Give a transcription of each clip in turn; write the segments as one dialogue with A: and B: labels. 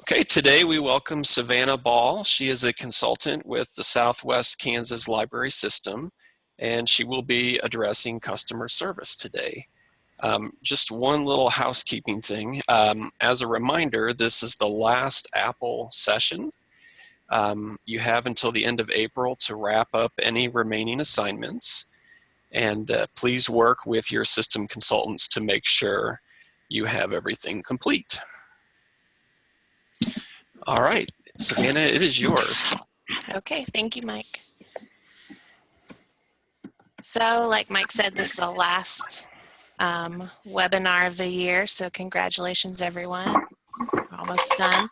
A: Okay, today we welcome Savannah Ball. She is a consultant with the Southwest Kansas Library System, and she will be addressing customer service today. Just one little housekeeping thing. As a reminder, this is the last Apple session. You have until the end of April to wrap up any remaining assignments, and please work with your system consultants to make sure you have everything complete. All right, Savannah, it is yours.
B: Okay, thank you, Mike. So, like Mike said, this is the last webinar of the year, so congratulations, everyone. We're almost done.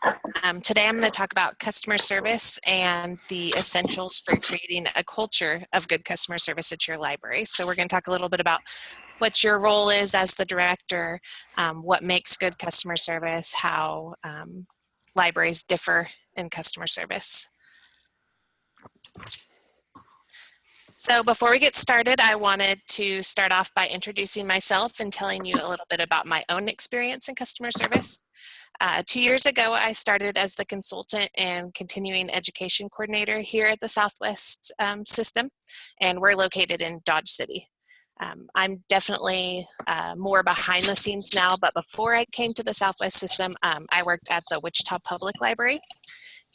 B: Today I'm going to talk about customer service and the essentials for creating a culture of good customer service at your library. So we're going to talk a little bit about what your role is as the director, what makes good customer service, how libraries differ in customer service. So before we get started, I wanted to start off by introducing myself and telling you a little bit about my own experience in customer service. 2 years ago, I started as the consultant and continuing education coordinator here at the Southwest system, and we're located in Dodge City. I'm definitely more behind the scenes now, but before I came to the Southwest system, I worked at the Wichita Public Library.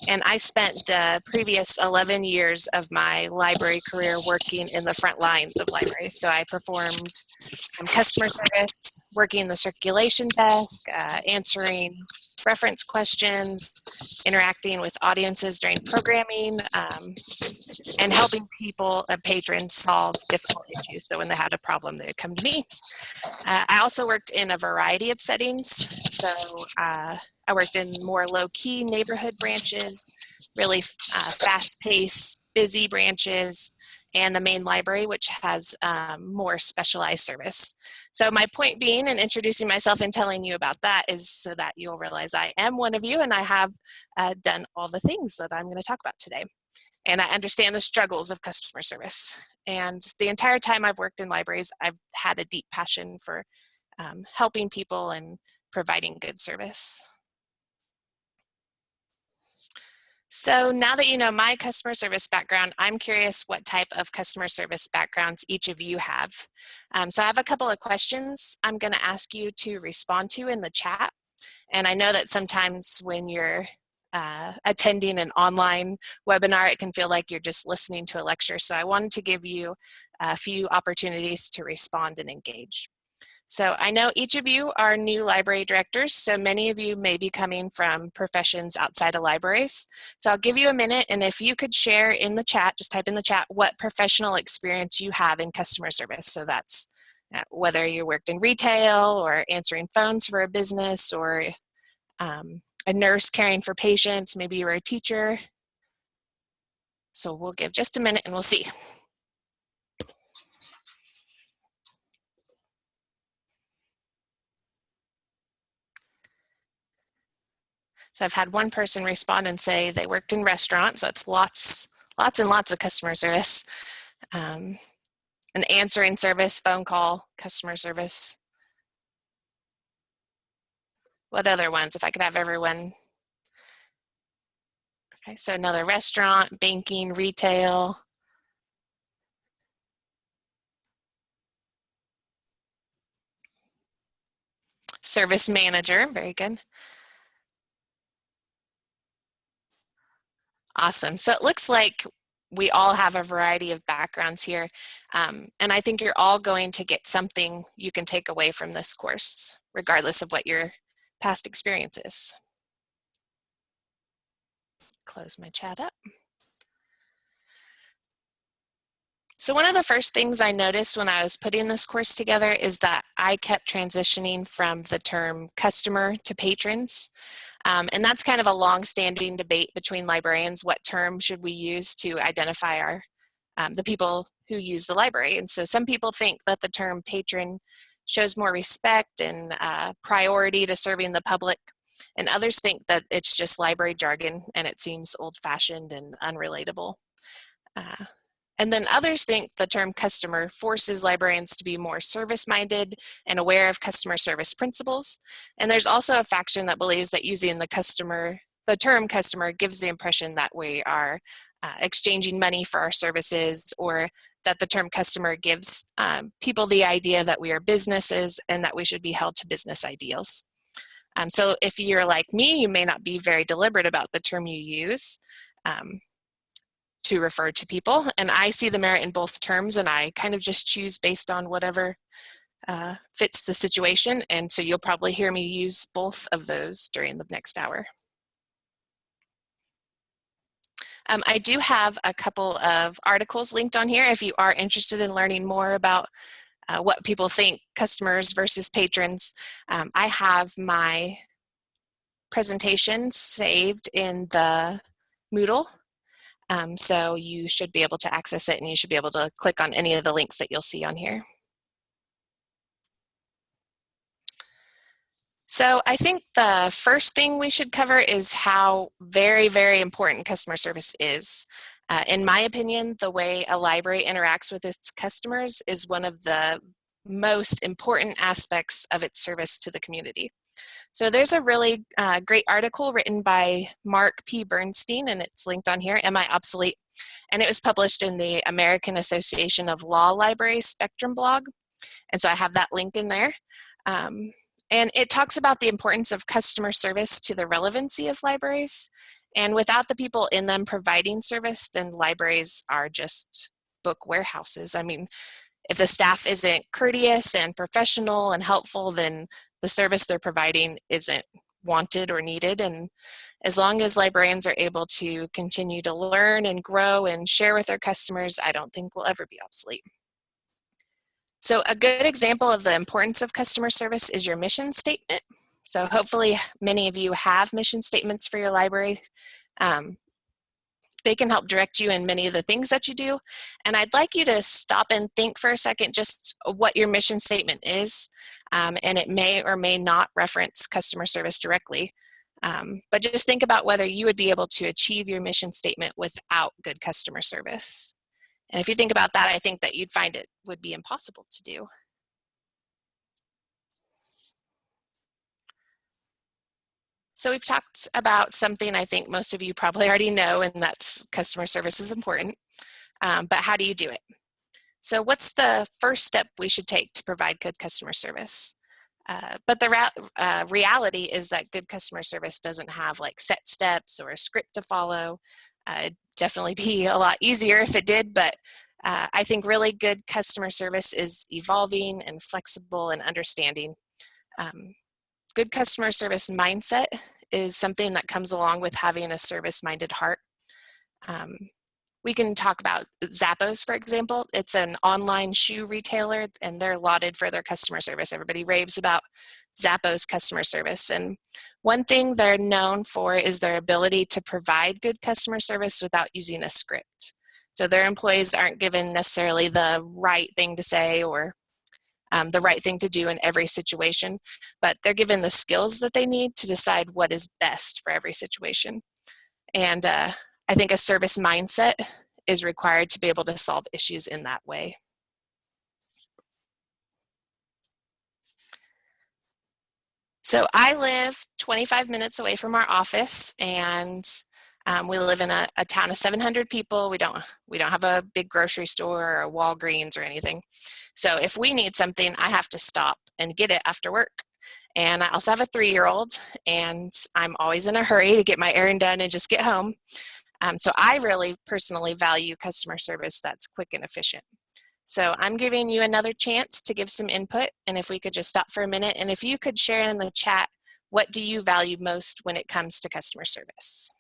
B: And I spent the previous 11 years of my library career working in the front lines of libraries. So I performed customer service, working the circulation desk, answering reference questions, interacting with audiences during programming, and helping people, patrons, solve difficult issues. So when they had a problem, they would come to me. I also worked in a variety of settings. So I worked in more low-key neighborhood branches, really fast-paced, busy branches, and the main library, which has more specialized service. So my point being in introducing myself and telling you about that is so that you'll realize I am one of you and I have done all the things that I'm going to talk about today. And I understand the struggles of customer service. And the entire time I've worked in libraries, I've had a deep passion for helping people and providing good service. So now that you know my customer service background, I'm curious what type of customer service backgrounds each of you have. So I have a couple of questions I'm going to ask you to respond to in the chat. And I know that sometimes when you're attending an online webinar, it can feel like you're just listening to a lecture. So I wanted to give you a few opportunities to respond and engage. So I know each of you are new library directors, so many of you may be coming from professions outside of libraries. So I'll give you a minute, and if you could share in the chat, just type in the chat what professional experience you have in customer service. So that's whether you worked in retail or answering phones for a business or a nurse caring for patients, maybe you were a teacher. So we'll give just a minute and we'll see. So I've had one person respond and say they worked in restaurants. That's lots and lots of customer service. An answering service, phone call, customer service. What other ones? If I could have everyone. Okay, so another restaurant, banking, retail. Service manager, very good. Awesome. So it looks like we all have a variety of backgrounds here. And I think you're all going to get something you can take away from this course, regardless of what your past experience is. Close my chat up. So one of the first things I noticed when I was putting this course together is that I kept transitioning from the term customer to patrons. And that's kind of a long-standing debate between librarians. What term should we use to identify our the people who use the library? And so some people think that the term patron shows more respect and priority to serving the public. And others think that it's just library jargon and it seems old-fashioned and unrelatable. And then others think the term customer forces librarians to be more service-minded and aware of customer service principles. And there's also a faction that believes that using the customer the term customer gives the impression that we are exchanging money for our services, or that the term customer gives people the idea that we are businesses and that we should be held to business ideals. So if you're like me, you may not be very deliberate about the term you use to refer to people. And I see the merit in both terms, and I kind of just choose based on whatever fits the situation. And so you'll probably hear me use both of those during the next hour. I do have a couple of articles linked on here if you are interested in learning more about what people think, customers versus patrons. I have my presentation saved in the Moodle, so you should be able to access it, and you should be able to click on any of the links that you'll see on here. So I think the first thing we should cover is how very, very important customer service is. In my opinion, the way a library interacts with its customers is one of the most important aspects of its service to the community. So there's a really great article written by Mark P. Bernstein, and it's linked on here, Am I Obsolete? And it was published in the American Association of Law Libraries Spectrum blog. And so I have that link in there. And it talks about the importance of customer service to the relevancy of libraries. And without the people in them providing service, then libraries are just book warehouses. I mean, if the staff isn't courteous and professional and helpful, then the service they're providing isn't wanted or needed. And as long as librarians are able to continue to learn and grow and share with their customers, I don't think we'll ever be obsolete. So a good example of the importance of customer service is your mission statement. So hopefully many of you have mission statements for your library. They can help direct you in many of the things that you do. And I'd like you to stop and think for a second just what your mission statement is. And it may or may not reference customer service directly. But just think about whether you would be able to achieve your mission statement without good customer service. And if you think about that, I think that you'd find it would be impossible to do. So we've talked about something I think most of you probably already know, and that's customer service is important. But how do you do it? So what's the first step we should take to provide good customer service? But the reality is that good customer service doesn't have like set steps or a script to follow. It'd definitely be a lot easier if it did, but I think really good customer service is evolving and flexible and understanding. Good customer service mindset is something that comes along with having a service-minded heart. We can talk about Zappos, for example. It's an online shoe retailer, and they're lauded for their customer service. Everybody raves about Zappos customer service. And one thing they're known for is their ability to provide good customer service without using a script. So their employees aren't given necessarily the right thing to say or the right thing to do in every situation, but they're given the skills that they need to decide what is best for every situation. And I think a service mindset is required to be able to solve issues in that way. So I live 25 minutes away from our office, and we live in a town of 700 people. We don't have a big grocery store or a Walgreens or anything. So if we need something, I have to stop and get it after work. And I also have a 3-year-old, and I'm always in a hurry to get my errand done and just get home. So I really personally value customer service that's quick and efficient. So I'm giving you another chance to give some input, and if we could just stop for a minute, and if you could share in the chat, what do you value most when it comes to customer service?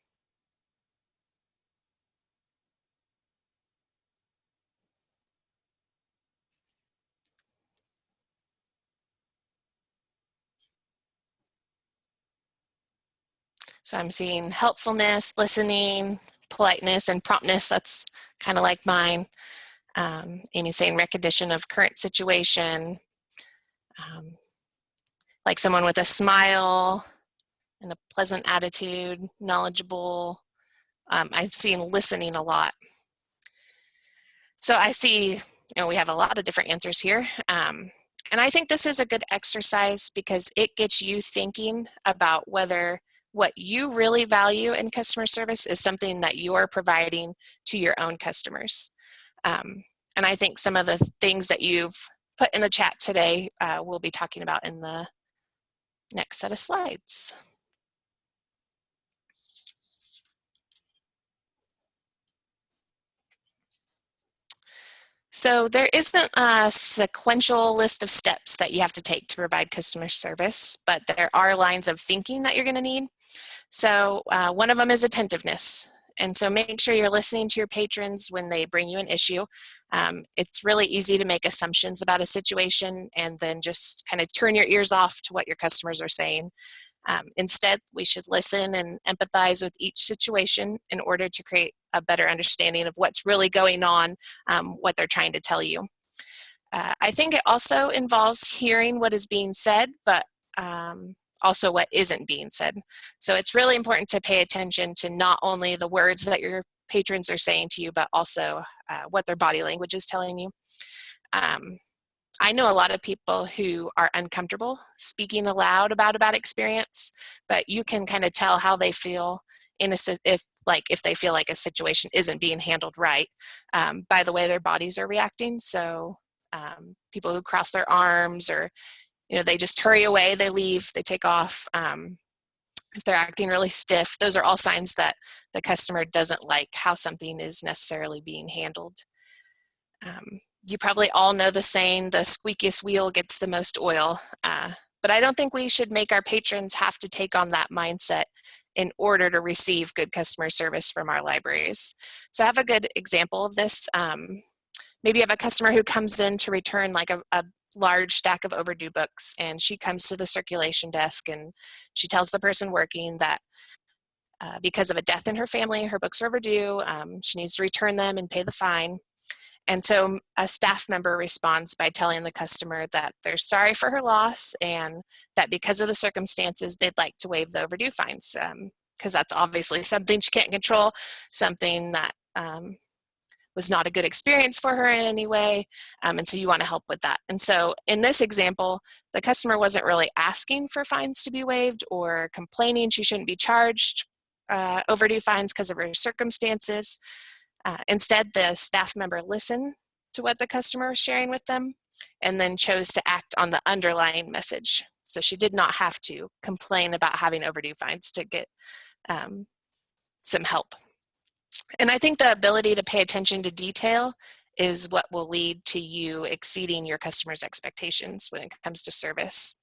B: So I'm seeing helpfulness, listening, politeness, and promptness. That's kind of like mine. Amy's saying recognition of current situation, like someone with a smile and a pleasant attitude, knowledgeable. I'm seeing listening a lot. So I see, we have a lot of different answers here. And I think this is a good exercise because it gets you thinking about whether what you really value in customer service is something that you're providing to your own customers. And I think some of the things that you've put in the chat today we'll be talking about in the next set of slides. So there isn't a sequential list of steps that you have to take to provide customer service, but there are lines of thinking that you're going to need. So one of them is attentiveness. And so make sure you're listening to your patrons when they bring you an issue. It's really easy to make assumptions about a situation and then just kind of turn your ears off to what your customers are saying. Instead, we should listen and empathize with each situation in order to create a better understanding of what's really going on, what they're trying to tell you. I think it also involves hearing what is being said, but also what isn't being said. So it's really important to pay attention to not only the words that your patrons are saying to you, but also what their body language is telling you. I know a lot of people who are uncomfortable speaking aloud about a bad experience, but you can kind of tell how they feel if they feel like a situation isn't being handled right by the way their bodies are reacting. So people who cross their arms, or they just hurry away, they leave, they take off. If they're acting really stiff, those are all signs that the customer doesn't like how something is necessarily being handled. You probably all know the saying, the squeakiest wheel gets the most oil, but I don't think we should make our patrons have to take on that mindset in order to receive good customer service from our libraries. So I have a good example of this. Maybe you have a customer who comes in to return like a large stack of overdue books, and she comes to the circulation desk and she tells the person working that because of a death in her family, her books are overdue, she needs to return them and pay the fine. And so a staff member responds by telling the customer that they're sorry for her loss and that because of the circumstances, they'd like to waive the overdue fines, because that's obviously something she can't control, something that was not a good experience for her in any way, and so you want to help with that. And so in this example, the customer wasn't really asking for fines to be waived or complaining she shouldn't be charged overdue fines because of her circumstances. Instead, the staff member listened to what the customer was sharing with them and then chose to act on the underlying message. So she did not have to complain about having overdue fines to get some help. And I think the ability to pay attention to detail is what will lead to you exceeding your customers' expectations when it comes to service.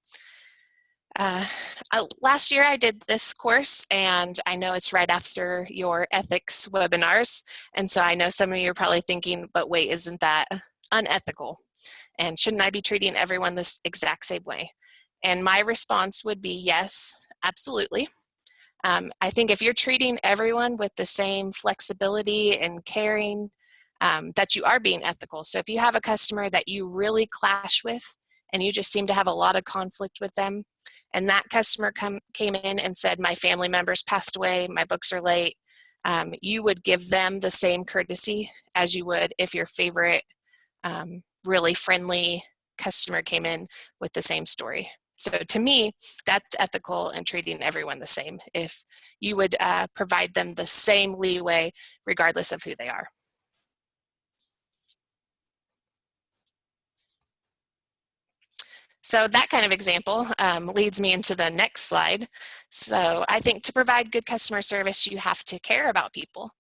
B: Last year I did this course, and I know it's right after your ethics webinars, and so I know some of you are probably thinking, but wait, isn't that unethical? And shouldn't I be treating everyone this exact same way? And my response would be yes, absolutely. I think if you're treating everyone with the same flexibility and caring, that you are being ethical. So if you have a customer that you really clash with and you just seem to have a lot of conflict with them, and that customer came in and said, my family members passed away, my books are late, you would give them the same courtesy as you would if your favorite really friendly customer came in with the same story. So to me, that's ethical and treating everyone the same, if you would provide them the same leeway regardless of who they are. So that kind of example leads me into the next slide. So I think to provide good customer service, you have to care about people.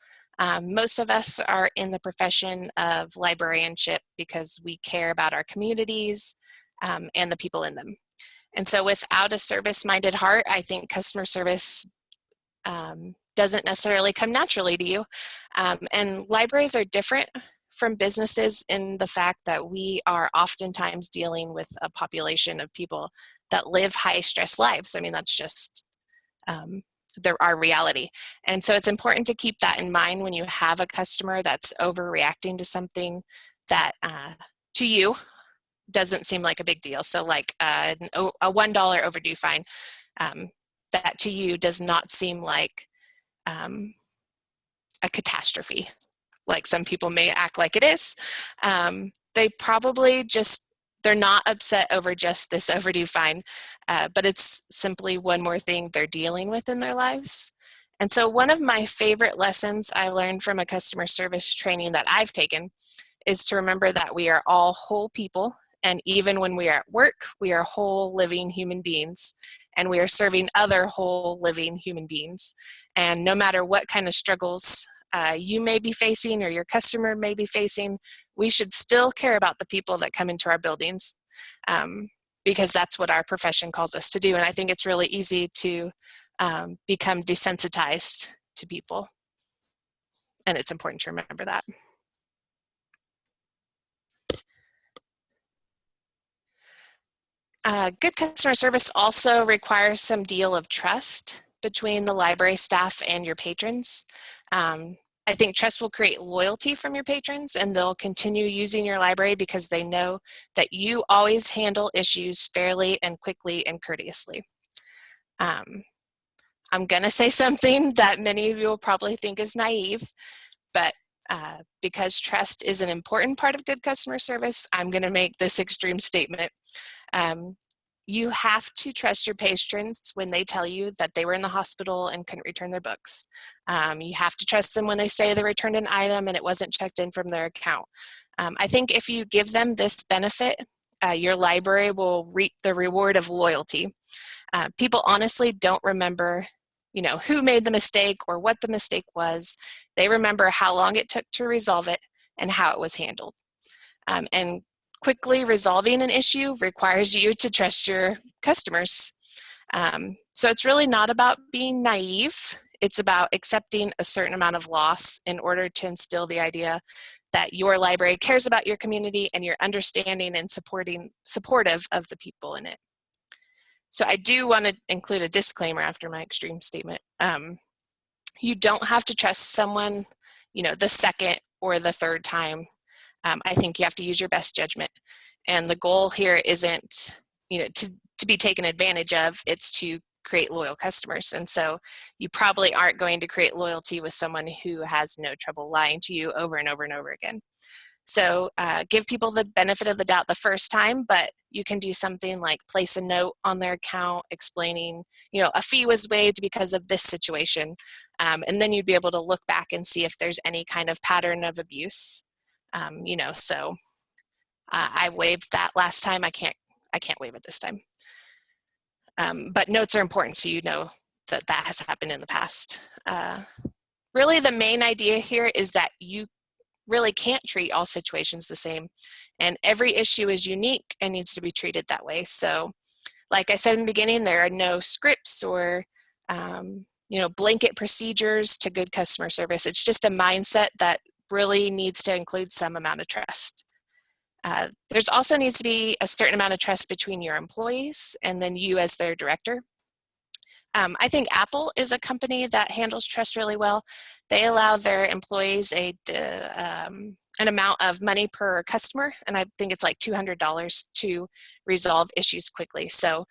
B: Most of us are in the profession of librarianship because we care about our communities and the people in them. And so without a service-minded heart, I think customer service doesn't necessarily come naturally to you. And libraries are different from businesses in the fact that we are oftentimes dealing with a population of people that live high-stress lives. I mean, that's just our reality. And so it's important to keep that in mind when you have a customer that's overreacting to something that to you doesn't seem like a big deal. So like a $1 overdue fine, that to you does not seem like a catastrophe, like some people may act like it is. They probably just they're not upset over just this overdue fine, but it's simply one more thing they're dealing with in their lives. And so one of my favorite lessons I learned from a customer service training that I've taken is to remember that we are all whole people, and even when we are at work, we are whole living human beings, and we are serving other whole living human beings. And no matter what kind of struggles you may be facing or your customer may be facing, we should still care about the people that come into our buildings, because that's what our profession calls us to do. And I think it's really easy to become desensitized to people, and it's important to remember that. Good customer service also requires some deal of trust between the library staff and your patrons. I think trust will create loyalty from your patrons, and they'll continue using your library because they know that you always handle issues fairly and quickly and courteously. I'm going to say something that many of you will probably think is naive, but because trust is an important part of good customer service, I'm going to make this extreme statement. You have to trust your patrons when they tell you that they were in the hospital and couldn't return their books. You have to trust them when they say they returned an item and it wasn't checked in from their account. I think if you give them this benefit, your library will reap the reward of loyalty. People honestly don't remember, who made the mistake or what the mistake was. They remember how long it took to resolve it and how it was handled. And quickly resolving an issue requires you to trust your customers. So it's really not about being naive. It's about accepting a certain amount of loss in order to instill the idea that your library cares about your community and you're understanding and supportive of the people in it. So I do want to include a disclaimer after my extreme statement. You don't have to trust someone, the second or the third time. I think you have to use your best judgment. And the goal here isn't, to be taken advantage of, it's to create loyal customers. And so you probably aren't going to create loyalty with someone who has no trouble lying to you over and over and over again. So give people the benefit of the doubt the first time, but you can do something like place a note on their account explaining, a fee was waived because of this situation. And then you'd be able to look back and see if there's any kind of pattern of abuse. So I waived that last time. I can't waive it this time. But notes are important so you know that that has happened in the past. Really, the main idea here is that you really can't treat all situations the same, and every issue is unique and needs to be treated that way. So, like I said in the beginning, there are no scripts or blanket procedures to good customer service. It's just a mindset that really needs to include some amount of trust. There's also needs to be a certain amount of trust between your employees and then you as their director. I think Apple is a company that handles trust really well. They allow their employees an amount of money per customer, and I think it's like $200 to resolve issues quickly. So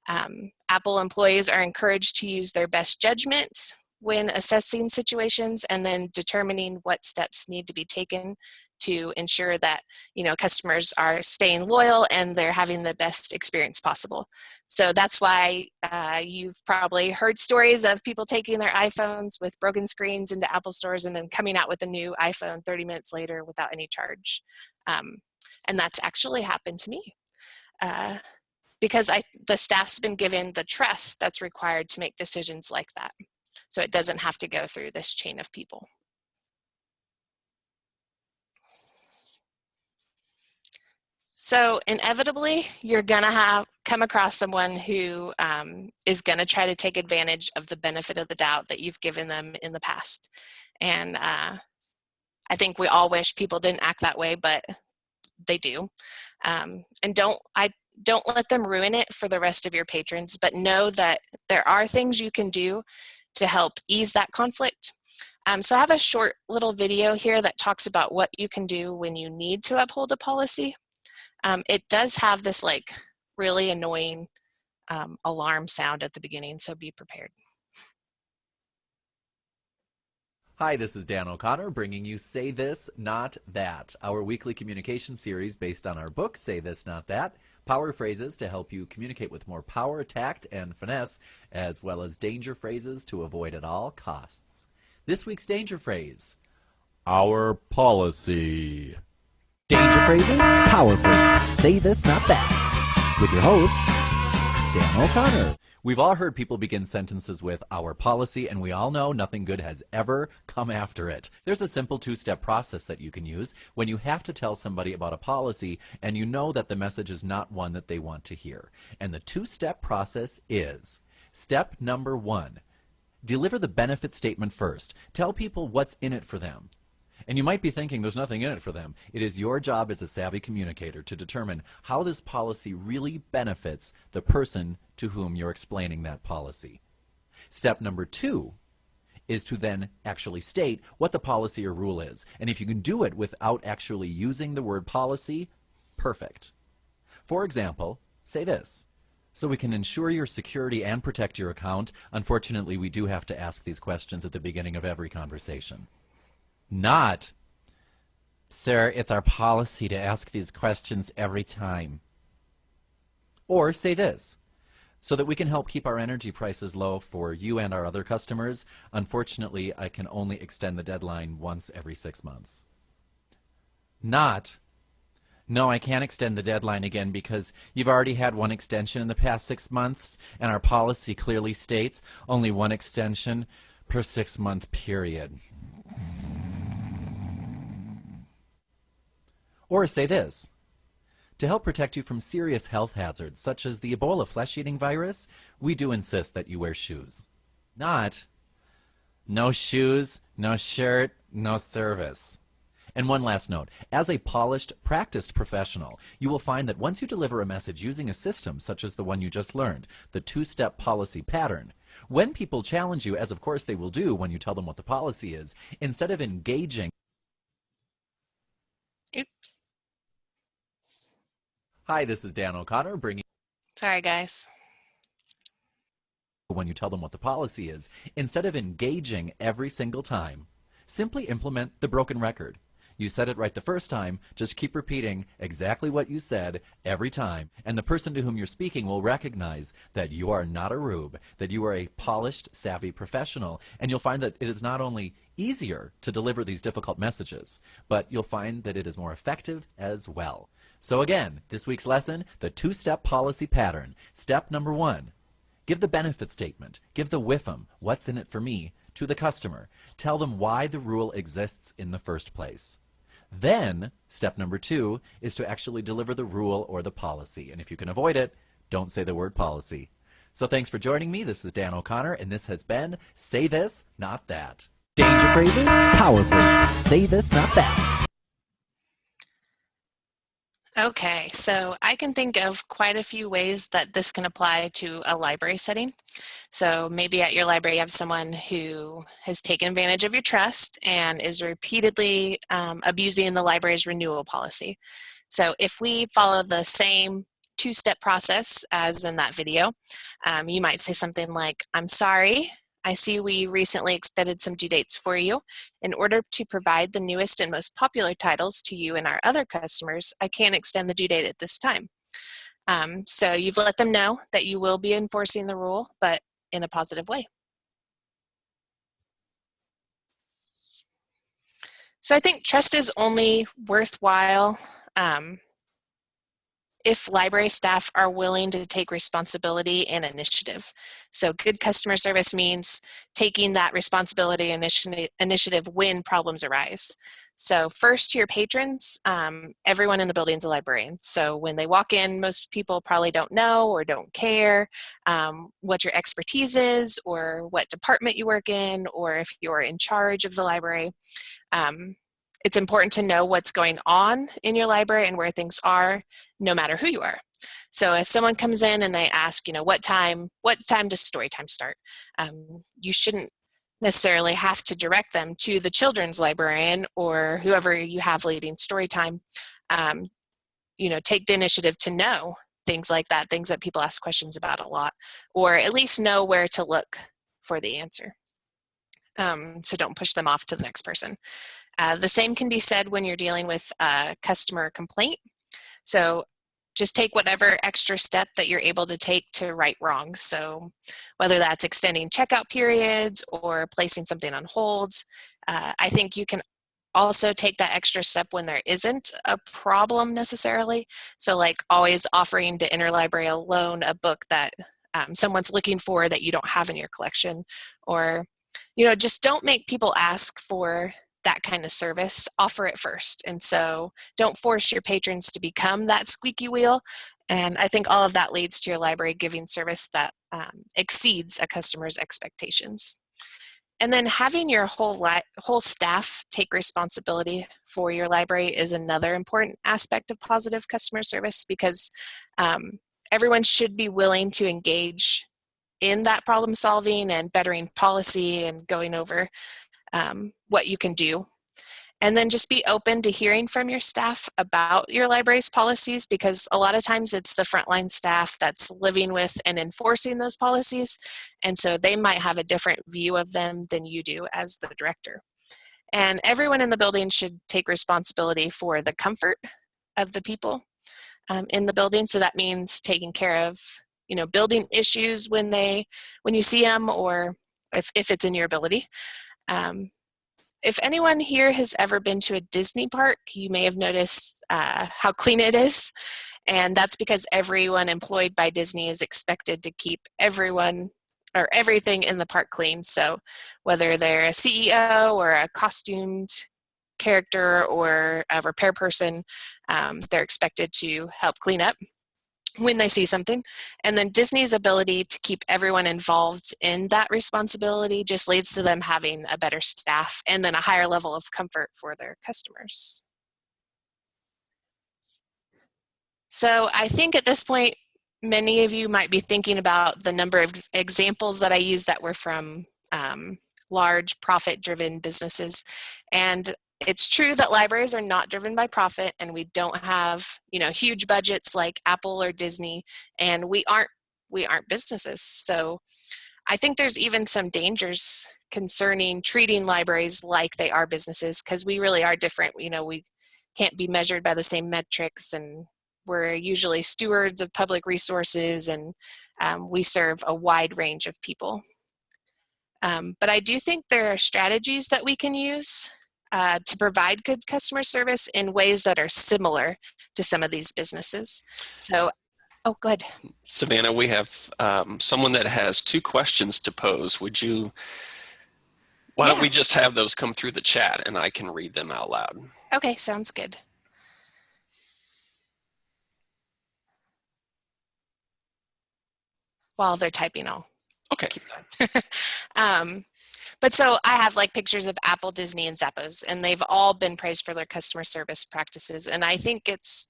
B: Apple employees are encouraged to use their best judgment when assessing situations and then determining what steps need to be taken to ensure that customers are staying loyal and they're having the best experience possible. So that's why you've probably heard stories of people taking their iPhones with broken screens into Apple stores and then coming out with a new iPhone 30 minutes later without any charge. And that's actually happened to me because the staff's been given the trust that's required to make decisions like that. So it doesn't have to go through this chain of people. So inevitably, you're gonna come across someone who is gonna try to take advantage of the benefit of the doubt that you've given them in the past. And I think we all wish people didn't act that way, but they do. And don't let them ruin it for the rest of your patrons, but know that there are things you can do to help ease that conflict. So I have a short little video here that talks about what you can do when you need to uphold a policy. It does have this really annoying alarm sound at the beginning, so be prepared.
C: Hi, this is Dan O'Connor bringing you Say This, Not That, our weekly communication series based on our book, Say This, Not That, power phrases to help you communicate with more power, tact, and finesse, as well as danger phrases to avoid at all costs. This week's danger phrase, our policy.
D: Danger phrases, power phrases, say this, not that. With your host, Dan O'Connor.
C: We've all heard people begin sentences with our policy, and we all know nothing good has ever come after it. There's a simple two-step process that you can use when you have to tell somebody about a policy and you know that the message is not one that they want to hear. And the two-step process is, step number 1, deliver the benefit statement first. Tell people what's in it for them. And you might be thinking there's nothing in it for them. It is your job as a savvy communicator to determine how this policy really benefits the person to whom you're explaining that policy. Step number 2 is to then actually state what the policy or rule is. And if you can do it without actually using the word policy, perfect. For example, say this. So we can ensure your security and protect your account. Unfortunately, we do have to ask these questions at the beginning of every conversation. Not, sir, it's our policy to ask these questions every time. Or say this, so that we can help keep our energy prices low for you and our other customers, unfortunately, I can only extend the deadline once every 6 months. Not, no, I can't extend the deadline again because you've already had one extension in the past 6 months, and our policy clearly states only one extension per 6-month period. Or say this, to help protect you from serious health hazards such as the Ebola flesh-eating virus, we do insist that you wear shoes. Not, no shoes, no shirt, no service. And one last note, as a polished, practiced professional, you will find that once you deliver a message using a system such as the one you just learned, the two-step policy pattern, when people challenge you, as of course they will do when you tell them what the policy is, instead of engaging.
B: Oops.
C: Hi, this is Dan O'Connor bringing.
B: Sorry, guys.
C: When you tell them what the policy is, instead of engaging every single time, simply implement the broken record. You said it right the first time, just keep repeating exactly what you said every time, and the person to whom you're speaking will recognize that you are not a rube, that you are a polished, savvy professional, and you'll find that it is not only easier to deliver these difficult messages, but you'll find that it is more effective as well. So again, this week's lesson, the two-step policy pattern. Step number 1, give the benefit statement, give the WIFM, what's in it for me, to the customer. Tell them why the rule exists in the first place. Then, step number 2 is to actually deliver the rule or the policy. And if you can avoid it, don't say the word policy. So thanks for joining me. This is Dan O'Connor, and this has been Say This, Not That.
D: Danger phrases, power phrases, say this, not that.
B: Okay, so I can think of quite a few ways that this can apply to a library setting. So maybe at your library you have someone who has taken advantage of your trust and is repeatedly abusing the library's renewal policy. So if we follow the same two-step process as in that video, you might say something like, I'm sorry, I see we recently extended some due dates for you. In order to provide the newest and most popular titles to you and our other customers, I can't extend the due date at this time. So you've let them know that you will be enforcing the rule, but in a positive way. So I think trust is only worthwhile if library staff are willing to take responsibility and initiative. So good customer service means taking that responsibility and initiative when problems arise. So first, to your patrons, everyone in the building is a librarian. So when they walk in, most people probably don't know or don't care what your expertise is or what department you work in or if you're in charge of the library. It's important to know what's going on in your library and where things are, no matter who you are. So if someone comes in and they ask, what time does story time start? You shouldn't necessarily have to direct them to the children's librarian or whoever you have leading story time. Take the initiative to know things like that, things that people ask questions about a lot, or at least know where to look for the answer. So don't push them off to the next person. The same can be said when you're dealing with a customer complaint. So just take whatever extra step that you're able to take to right wrongs. So whether that's extending checkout periods or placing something on hold, I think you can also take that extra step when there isn't a problem necessarily. So like always offering to interlibrary loan a book that someone's looking for that you don't have in your collection, or just don't make people ask for that kind of service. Offer it first. And so don't force your patrons to become that squeaky wheel. And I think all of that leads to your library giving service that exceeds a customer's expectations. And then having your whole staff take responsibility for your library is another important aspect of positive customer service, because everyone should be willing to engage in that problem solving and bettering policy and going over what you can do. And then just be open to hearing from your staff about your library's policies, because a lot of times it's the frontline staff that's living with and enforcing those policies. And so they might have a different view of them than you do as the director. And everyone in the building should take responsibility for the comfort of the people in the building. So that means taking care of, building issues when you see them, or if it's in your ability. If anyone here has ever been to a Disney park, you may have noticed how clean it is. And that's because everyone employed by Disney is expected to keep everyone or everything in the park clean. So whether they're a CEO or a costumed character or a repair person, they're expected to help clean up when they see something. And then Disney's ability to keep everyone involved in that responsibility just leads to them having a better staff and then a higher level of comfort for their customers. So I think at this point, many of you might be thinking about the number of examples that I used that were from large profit-driven businesses. And it's true that libraries are not driven by profit, and we don't have, huge budgets like Apple or Disney, and we aren't businesses. So I think there's even some dangers concerning treating libraries like they are businesses, because we really are different. We can't be measured by the same metrics, and we're usually stewards of public resources, and we serve a wide range of people. But I do think there are strategies that we can use to provide good customer service in ways that are similar to some of these businesses. So, go ahead.
A: Savannah, we have someone that has 2 questions to pose. Why don't we just have those come through the chat and I can read them out loud?
B: Okay, sounds good. While they're typing, I'll keep going. But so I have pictures of Apple, Disney, and Zappos, and they've all been praised for their customer service practices. And I think it's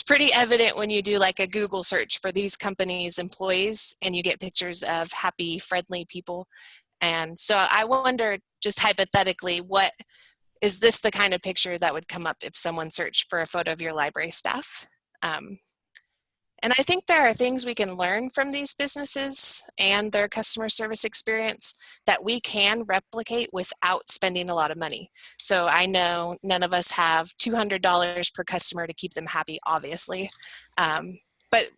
B: pretty evident when you do a Google search for these companies' employees, and you get pictures of happy, friendly people. And so I wonder, just hypothetically, is this the kind of picture that would come up if someone searched for a photo of your library staff? And I think there are things we can learn from these businesses and their customer service experience that we can replicate without spending a lot of money. So I know none of us have $200 per customer to keep them happy, obviously. But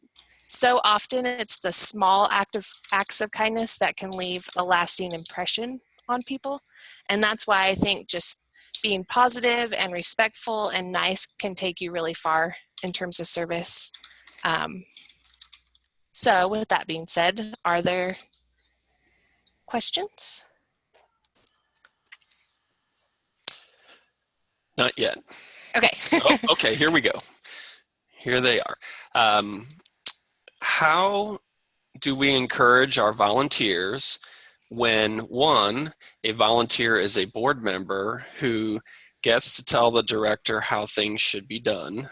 B: so often it's the small acts of kindness that can leave a lasting impression on people. And that's why I think just being positive and respectful and nice can take you really far in terms of service. So with that being said, are there questions?
A: Not yet.
B: Okay.
A: Okay, here we go. Here they are. How do we encourage our volunteers when, one, a volunteer is a board member who gets to tell the director how things should be done?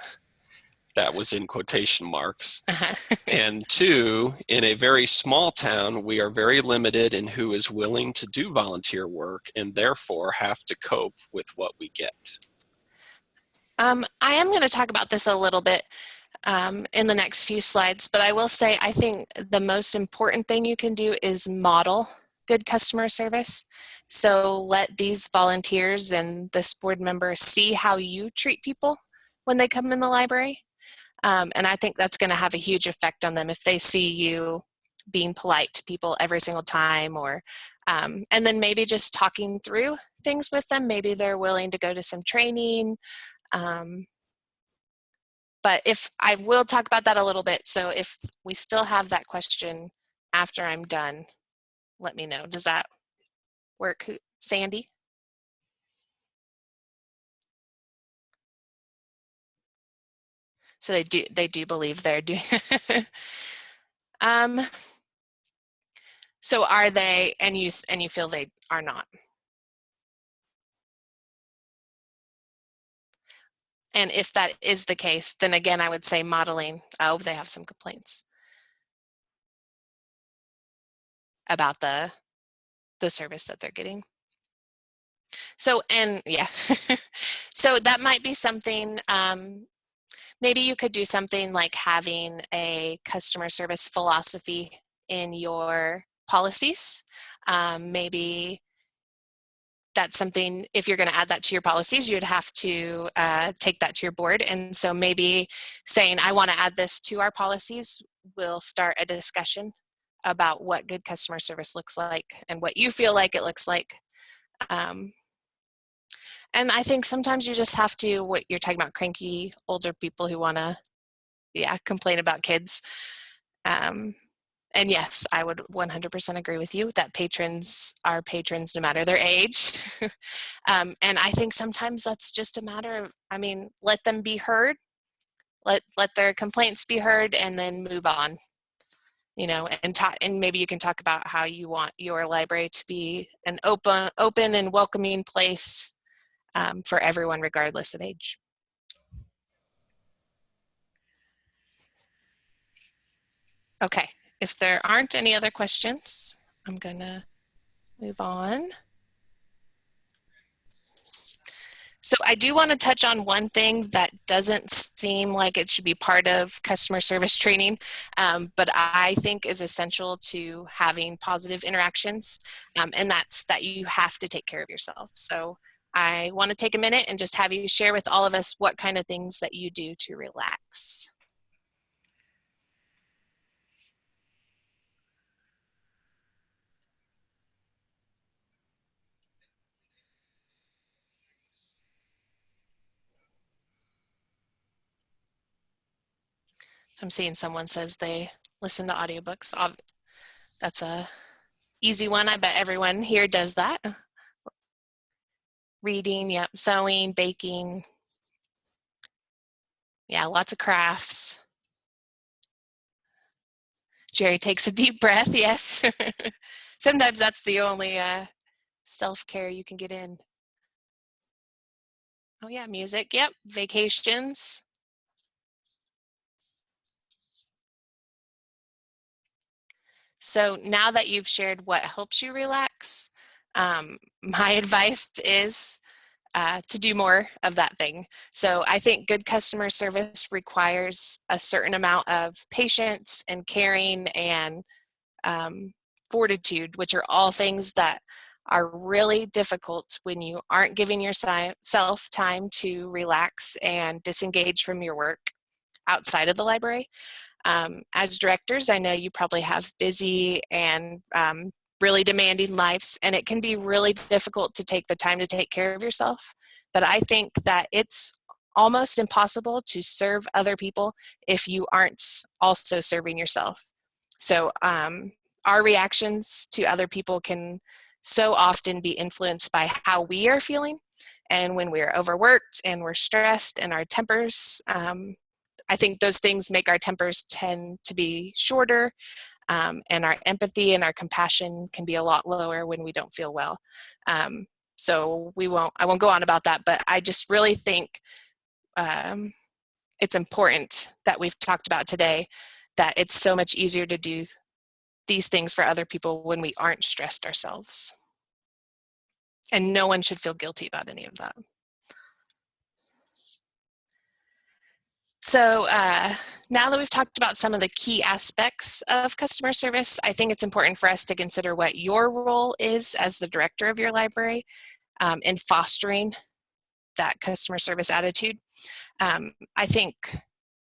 A: That was in quotation marks. And 2, in a very small town, we are very limited in who is willing to do volunteer work and therefore have to cope with what we get.
B: I am going to talk about this a little bit in the next few slides, but I will say I think the most important thing you can do is model good customer service. So let these volunteers and this board member see how you treat people when they come in the library. And I think that's going to have a huge effect on them if they see you being polite to people every single time, or and then maybe just talking through things with them. Maybe they're willing to go to some training. But if I will talk about that a little bit. So if we still have that question after I'm done, let me know. Does that work, Sandy? So they do believe they're doing. So are they, and you feel they are not? And if that is the case, then again, I would say modeling. Oh, they have some complaints about the service that they're getting. So, and yeah, so that might be something, maybe you could do something like having a customer service philosophy in your policies. Maybe that's something, if you're going to add that to your policies, you'd have to take that to your board. And so maybe saying, I want to add this to our policies, will start a discussion about what good customer service looks like and what you feel like it looks like. And I think sometimes you just have to, what you're talking about, cranky older people who want to, complain about kids. And yes, I would 100% agree with you that patrons are patrons no matter their age. And I think sometimes that's just a matter of, let them be heard, let their complaints be heard, and then move on. And talk, and maybe you can talk about how you want your library to be an open and welcoming place for everyone, regardless of age. Okay, if there aren't any other questions, I'm gonna move on. So I do want to touch on one thing that doesn't seem like it should be part of customer service training, but I think is essential to having positive interactions, and that's that you have to take care of yourself. So I want to take a minute and just have you share with all of us what kind of things that you do to relax. So I'm seeing someone says they listen to audiobooks. That's a easy one. I bet everyone here does that. Reading, yep, sewing, baking. Yeah, lots of crafts. Jerry takes a deep breath, yes. Sometimes that's the only self-care you can get in. Oh yeah, music, yep, vacations. So now that you've shared what helps you relax, my advice is to do more of that thing. So I think good customer service requires a certain amount of patience and caring and fortitude, which are all things that are really difficult when you aren't giving yourself time to relax and disengage from your work outside of the library. As directors, I know you probably have busy and really demanding lives, and it can be really difficult to take the time to take care of yourself. But I think that it's almost impossible to serve other people if you aren't also serving yourself. So our reactions to other people can so often be influenced by how we are feeling. And when we're overworked and we're stressed and our tempers, I think those things make our tempers tend to be shorter, and our empathy and our compassion can be a lot lower when we don't feel well. So I won't go on about that, but I just really think it's important that we've talked about today that it's so much easier to do these things for other people when we aren't stressed ourselves. And no one should feel guilty about any of that. So now that we've talked about some of the key aspects of customer service, I think it's important for us to consider what your role is as the director of your library in fostering that customer service attitude. I think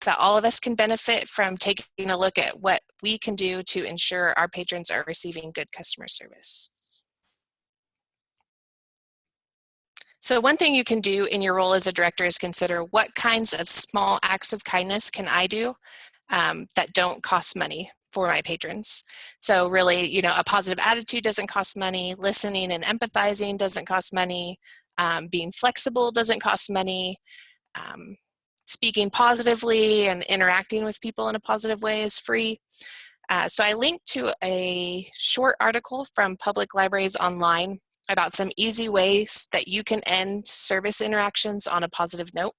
B: that all of us can benefit from taking a look at what we can do to ensure our patrons are receiving good customer service. So one thing you can do in your role as a director is consider what kinds of small acts of kindness can I do that don't cost money for my patrons. So really, you know, a positive attitude doesn't cost money, listening and empathizing doesn't cost money, being flexible doesn't cost money, speaking positively and interacting with people in a positive way is free. So I linked to a short article from Public Libraries Online about some easy ways that you can end service interactions on a positive note.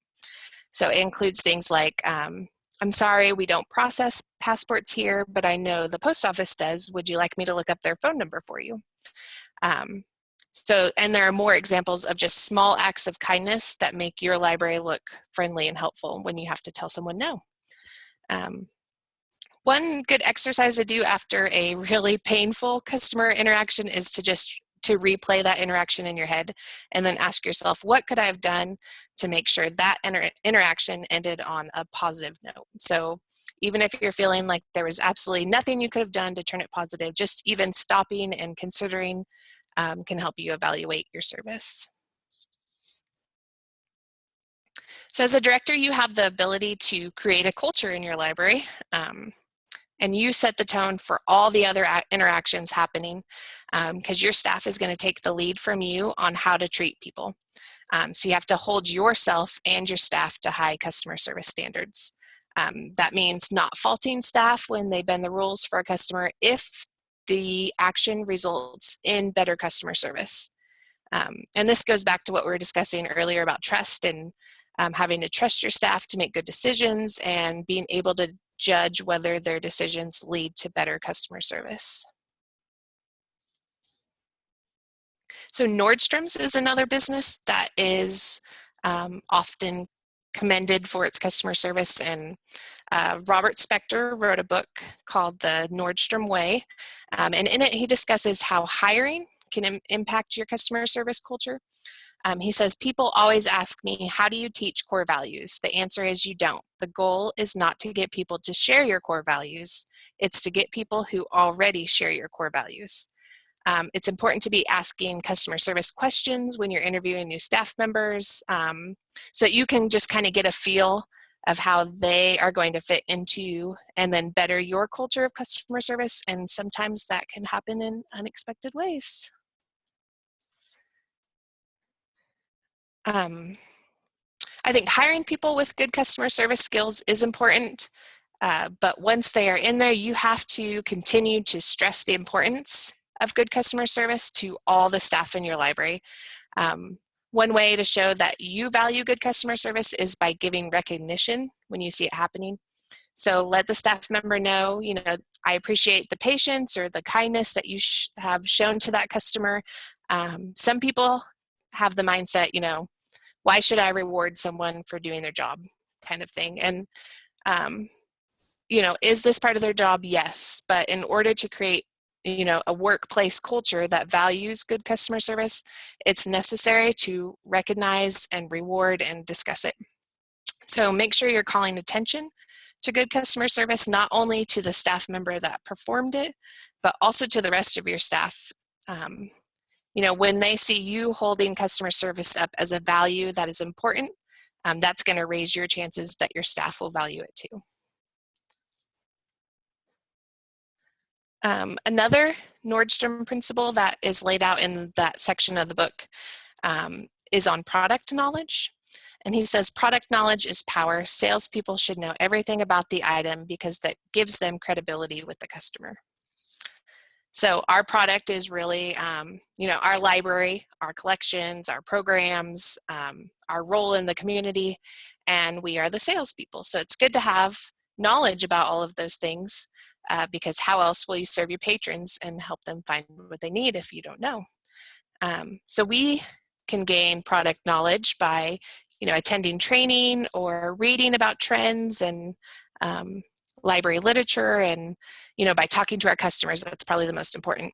B: So it includes things like, I'm sorry, we don't process passports here, but I know the post office does. Would you like me to look up their phone number for you? And there are more examples of just small acts of kindness that make your library look friendly and helpful when you have to tell someone no. One good exercise to do after a really painful customer interaction is to replay that interaction in your head and then ask yourself, what could I have done to make sure that interaction ended on a positive note? So even if you're feeling like there was absolutely nothing you could have done to turn it positive, just even stopping and considering can help you evaluate your service. So as a director, you have the ability to create a culture in your library. And you set the tone for all the other interactions happening because your staff is going to take the lead from you on how to treat people. So you have to hold yourself and your staff to high customer service standards. That means not faulting staff when they bend the rules for a customer if the action results in better customer service. And this goes back to what we were discussing earlier about trust and having to trust your staff to make good decisions and being able to judge whether their decisions lead to better customer service. So Nordstrom's is another business that is often commended for its customer service, and Robert Spector wrote a book called The Nordstrom Way, and in it he discusses how hiring can impact your customer service culture. He says, people always ask me, how do you teach core values? The answer is you don't. The goal is not to get people to share your core values. It's to get people who already share your core values. It's important to be asking customer service questions when you're interviewing new staff members so that you can just kind of get a feel of how they are going to fit into and then better your culture of customer service. And sometimes that can happen in unexpected ways. I think hiring people with good customer service skills is important, but once they are in there, you have to continue to stress the importance of good customer service to all the staff in your library. One way to show that you value good customer service is by giving recognition when you see it happening. So let the staff member know, you know, I appreciate the patience or the kindness that you have shown to that customer. Some people have the mindset, you know, why should I reward someone for doing their job kind of thing? And, you know, is this part of their job? Yes. But in order to create, you know, a workplace culture that values good customer service, it's necessary to recognize and reward and discuss it. So make sure you're calling attention to good customer service, not only to the staff member that performed it, but also to the rest of your staff. You know, when they see you holding customer service up as a value that is important, that's going to raise your chances that your staff will value it too. Another Nordstrom principle that is laid out in that section of the book is on product knowledge. And he says, product knowledge is power. Salespeople should know everything about the item because that gives them credibility with the customer. So our product is really, you know, our library, our collections, our programs, our role in the community, and we are the salespeople. So it's good to have knowledge about all of those things because how else will you serve your patrons and help them find what they need if you don't know? So we can gain product knowledge by, attending training or reading about trends and library literature, and by talking to our customers. That's probably the most important.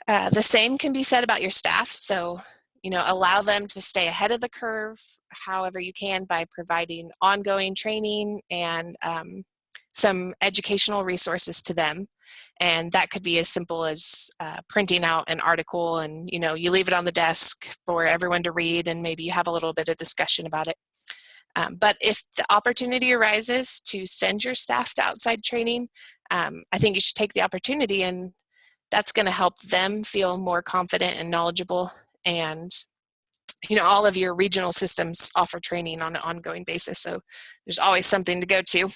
B: The same can be said about your staff. So allow them to stay ahead of the curve however you can by providing ongoing training and some educational resources to them. And that could be as simple as printing out an article and you leave it on the desk for everyone to read, and maybe you have a little bit of discussion about it. But if the opportunity arises to send your staff to outside training, I think you should take the opportunity, and that's going to help them feel more confident and knowledgeable. And all of your regional systems offer training on an ongoing basis, so there's always something to go to.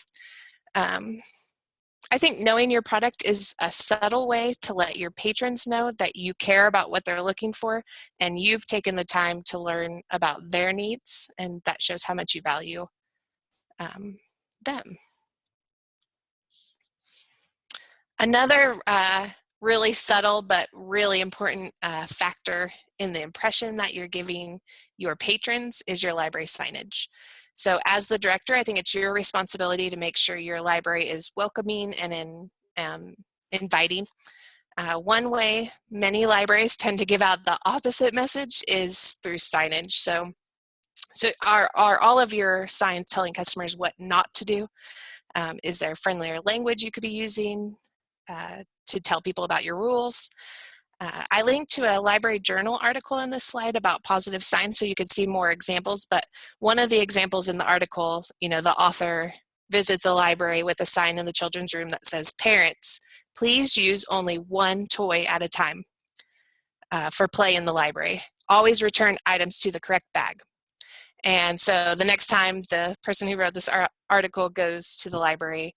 B: I think knowing your product is a subtle way to let your patrons know that you care about what they're looking for, and you've taken the time to learn about their needs, and that shows how much you value them. Another really subtle but really important factor in the impression that you're giving your patrons is your library signage. So as the director, I think it's your responsibility to make sure your library is welcoming and inviting. One way many libraries tend to give out the opposite message is through signage. So are all of your signs telling customers what not to do? Is there friendlier language you could be using to tell people about your rules? I linked to a library journal article in this slide about positive signs so you could see more examples, but one of the examples in the article, the author visits a library with a sign in the children's room that says, "Parents, please use only one toy at a time for play in the library. Always return items to the correct bag." And so the next time the person who wrote this article goes to the library,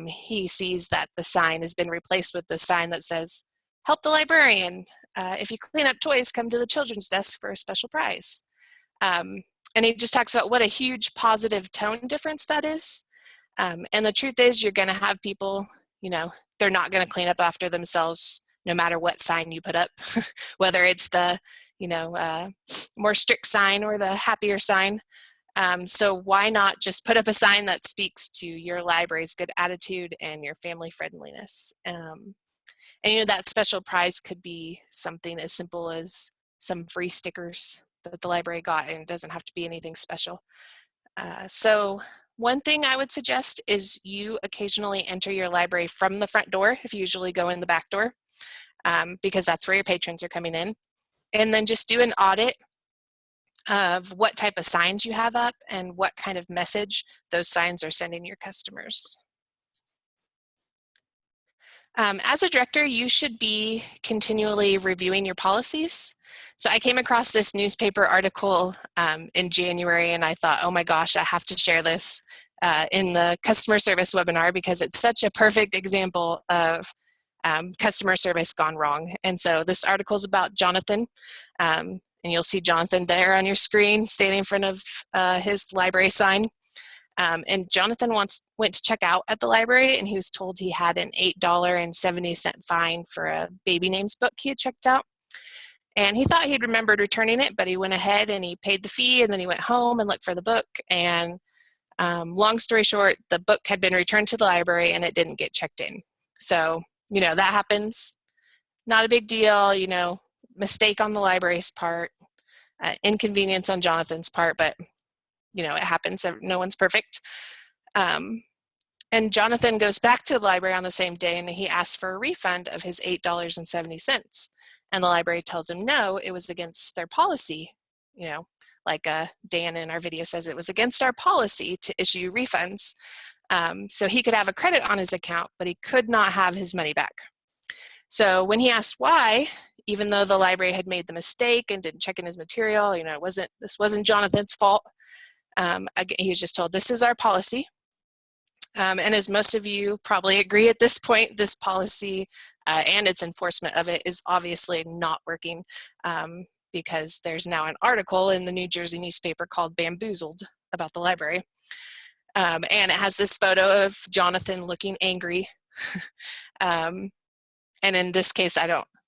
B: he sees that the sign has been replaced with the sign that says, "Help the librarian. If you clean up toys, come to the children's desk for a special prize." And he just talks about what a huge positive tone difference that is. And the truth is, you're going to have people, they're not going to clean up after themselves no matter what sign you put up, whether it's the, more strict sign or the happier sign. So why not just put up a sign that speaks to your library's good attitude and your family friendliness? And that special prize could be something as simple as some free stickers that the library got, and it doesn't have to be anything special. So one thing I would suggest is you occasionally enter your library from the front door, if you usually go in the back door, because that's where your patrons are coming in. And then just do an audit of what type of signs you have up and what kind of message those signs are sending your customers. As a director, you should be continually reviewing your policies. So I came across this newspaper article in January, and I thought, oh my gosh, I have to share this in the customer service webinar because it's such a perfect example of customer service gone wrong. And so this article is about Jonathan, and you'll see Jonathan there on your screen standing in front of his library sign. And Jonathan went to check out at the library, and he was told he had an $8.70 fine for a baby names book he had checked out. And he thought he'd remembered returning it, but he went ahead and he paid the fee, and then he went home and looked for the book. And long story short, the book had been returned to the library and it didn't get checked in. So, that happens. Not a big deal, mistake on the library's part, inconvenience on Jonathan's part, but it happens. No one's perfect. And Jonathan goes back to the library on the same day, and he asks for a refund of his $8.70. And the library tells him, no, it was against their policy. Like Dan in our video says, it was against our policy to issue refunds. So he could have a credit on his account, but he could not have his money back. So when he asked why, even though the library had made the mistake and didn't check in his material, this wasn't Jonathan's fault. He was just told, this is our policy. And as most of you probably agree at this point, this policy and its enforcement of it is obviously not working because there's now an article in the New Jersey newspaper called Bamboozled about the library. And it has this photo of Jonathan looking angry. And in this case,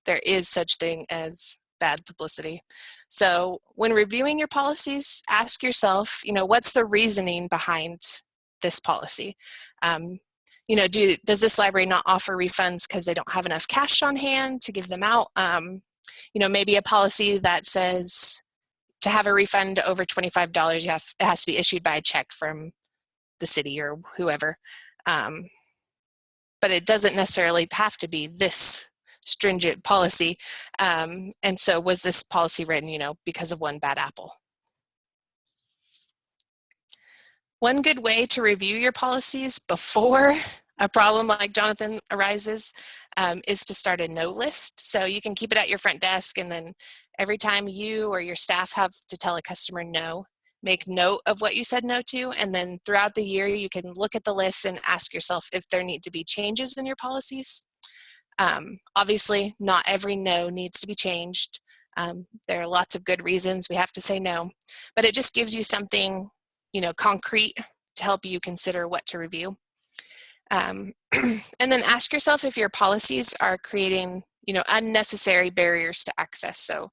B: there is such thing as bad publicity. So when reviewing your policies, ask yourself, what's the reasoning behind this policy? Does this library not offer refunds because they don't have enough cash on hand to give them out? Maybe a policy that says to have a refund over $25, it has to be issued by a check from the city or whoever. But it doesn't necessarily have to be this stringent policy. And so was this policy written, because of one bad apple? One good way to review your policies before a problem like Jonathan arises is to start a no list. So you can keep it at your front desk, and then every time you or your staff have to tell a customer no, make note of what you said no to, and then throughout the year you can look at the list and ask yourself if there need to be changes in your policies. Obviously, not every no needs to be changed. There are lots of good reasons we have to say no, but it just gives you something, concrete to help you consider what to review. And then ask yourself if your policies are creating, unnecessary barriers to access. So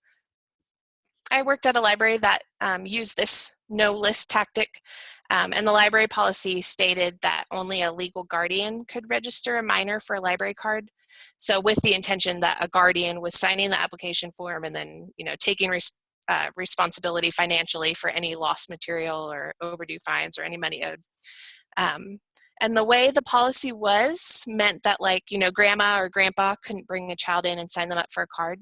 B: I worked at a library that used this no list tactic, and the library policy stated that only a legal guardian could register a minor for a library card. So with the intention that a guardian was signing the application form and then, taking responsibility financially for any lost material or overdue fines or any money owed. And the way the policy was meant that, grandma or grandpa couldn't bring a child in and sign them up for a card.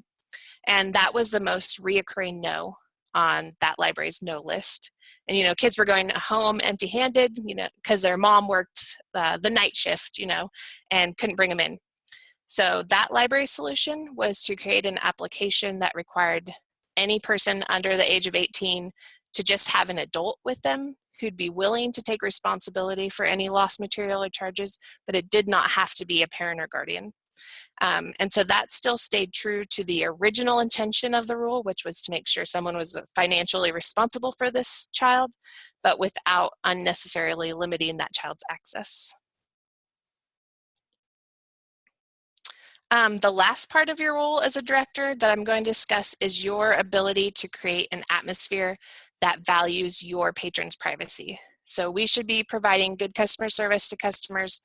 B: And that was the most reoccurring no on that library's no list. And, kids were going home empty-handed, because their mom worked the night shift, and couldn't bring them in. So that library solution was to create an application that required any person under the age of 18 to just have an adult with them who'd be willing to take responsibility for any lost material or charges, but it did not have to be a parent or guardian. And so that still stayed true to the original intention of the rule, which was to make sure someone was financially responsible for this child, but without unnecessarily limiting that child's access. The last part of your role as a director that I'm going to discuss is your ability to create an atmosphere that values your patrons' privacy. So we should be providing good customer service to customers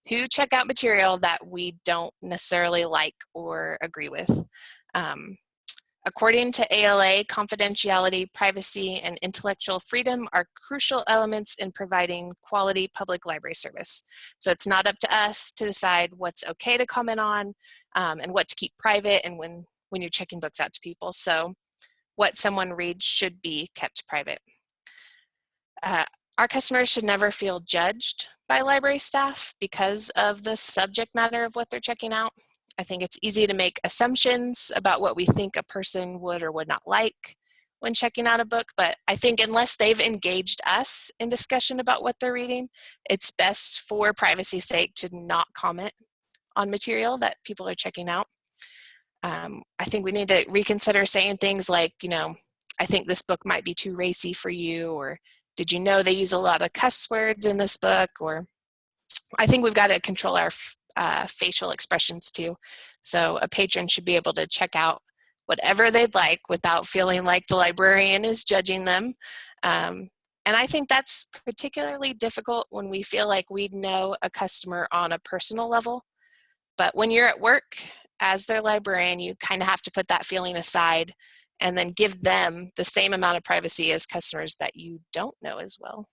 B: who check out material that we don't necessarily like or agree with. According to ALA, confidentiality, privacy, and intellectual freedom are crucial elements in providing quality public library service. So it's not up to us to decide what's okay to comment on and what to keep private and when you're checking books out to people. So what someone reads should be kept private. Our customers should never feel judged by library staff because of the subject matter of what they're checking out. I think it's easy to make assumptions about what we think a person would or would not like when checking out a book, but I think unless they've engaged us in discussion about what they're reading, it's best for privacy's sake to not comment on material that people are checking out. I think we need to reconsider saying things like, I think this book might be too racy for you, or did you know they use a lot of cuss words in this book? Or I think we've got to control our facial expressions too. So a patron should be able to check out whatever they'd like without feeling like the librarian is judging them. And I think that's particularly difficult when we feel like we know a customer on a personal level. But when you're at work as their librarian, you kind of have to put that feeling aside and then give them the same amount of privacy as customers that you don't know as well.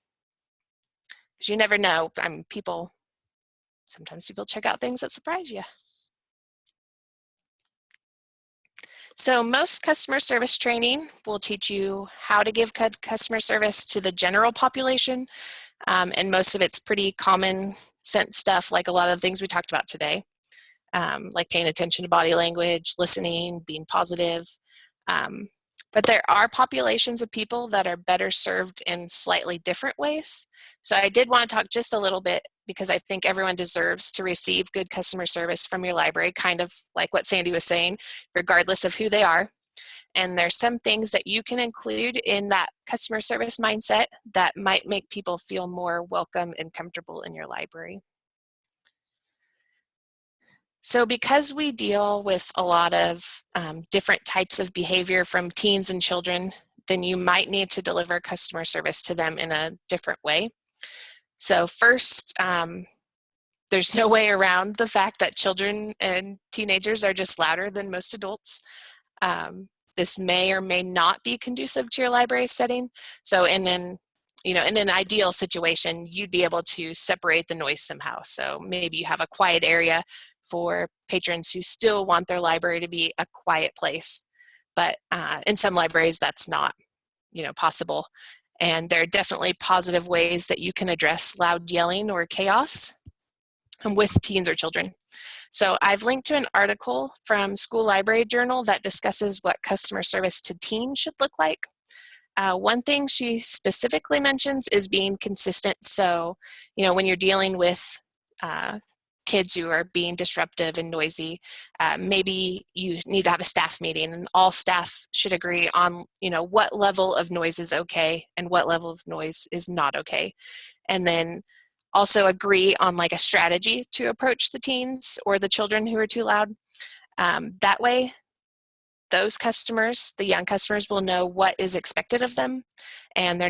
B: Because you never know. Sometimes people check out things that surprise you. So most customer service training will teach you how to give customer service to the general population, and most of it's pretty common sense stuff, like a lot of the things we talked about today, like paying attention to body language, listening, being positive. But there are populations of people that are better served in slightly different ways. So I did want to talk just a little bit, because I think everyone deserves to receive good customer service from your library, kind of like what Sandy was saying, regardless of who they are. And there's some things that you can include in that customer service mindset that might make people feel more welcome and comfortable in your library. So because we deal with a lot of different types of behavior from teens and children, then you might need to deliver customer service to them in a different way. So first, there's no way around the fact that children and teenagers are just louder than most adults. This may or may not be conducive to your library setting. So in an ideal situation, you'd be able to separate the noise somehow. So maybe you have a quiet area for patrons who still want their library to be a quiet place. But in some libraries, that's not, possible. And there are definitely positive ways that you can address loud yelling or chaos with teens or children. So I've linked to an article from School Library Journal that discusses what customer service to teens should look like. One thing she specifically mentions is being consistent. So, when you're dealing with kids who are being disruptive and noisy, maybe you need to have a staff meeting and all staff should agree on, what level of noise is okay and what level of noise is not okay. And then also agree on like a strategy to approach the teens or the children who are too loud. That way, those customers, the young customers, will know what is expected of them, and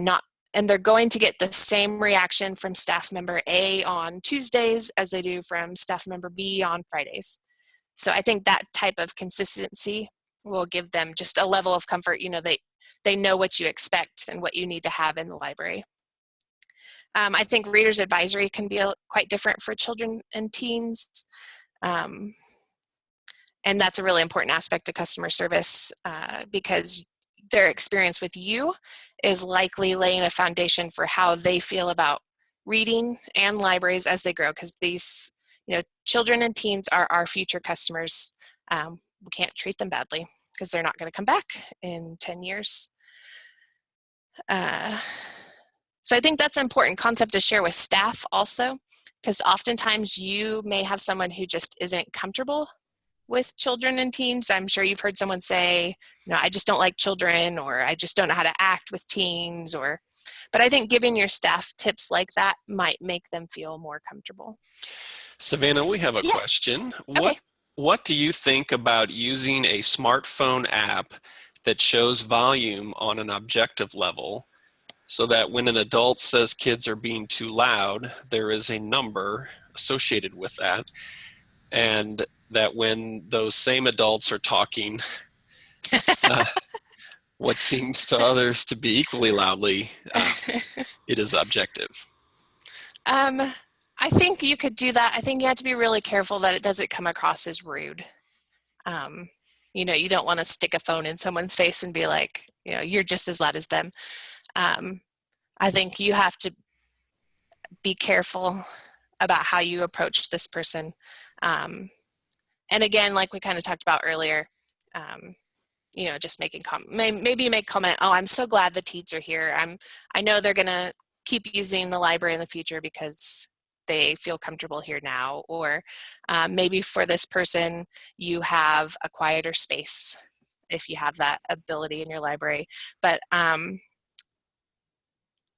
B: they're going to get the same reaction from staff member A on Tuesdays as they do from staff member B on Fridays. So I think that type of consistency will give them just a level of comfort. They know what you expect and what you need to have in the library. I think reader's advisory can be quite different for children and teens. And that's a really important aspect of customer service because their experience with you is likely laying a foundation for how they feel about reading and libraries as they grow, because these children and teens are our future customers. We can't treat them badly because they're not going to come back in 10 years. So I think that's an important concept to share with staff also, because oftentimes you may have someone who just isn't comfortable with children and teens. I'm sure you've heard someone say, I just don't like children, or I just don't know how to act with teens, but I think giving your staff tips like that might make them feel more comfortable.
A: Savannah, we have a question.
B: Okay.
A: What do you think about using a smartphone app that shows volume on an objective level, so that when an adult says kids are being too loud, there is a number associated with that, and that when those same adults are talking what seems to others to be equally loudly, it is objective?
B: I think you could do that. I think you have to be really careful that it doesn't come across as rude. You don't want to stick a phone in someone's face and be like, you're just as loud as them. I think you have to be careful about how you approach this person. And again, like we kind of talked about earlier, just making maybe you make comment, oh, I'm so glad the teens are here. I know they're going to keep using the library in the future because they feel comfortable here now. Or maybe for this person, you have a quieter space if you have that ability in your library. But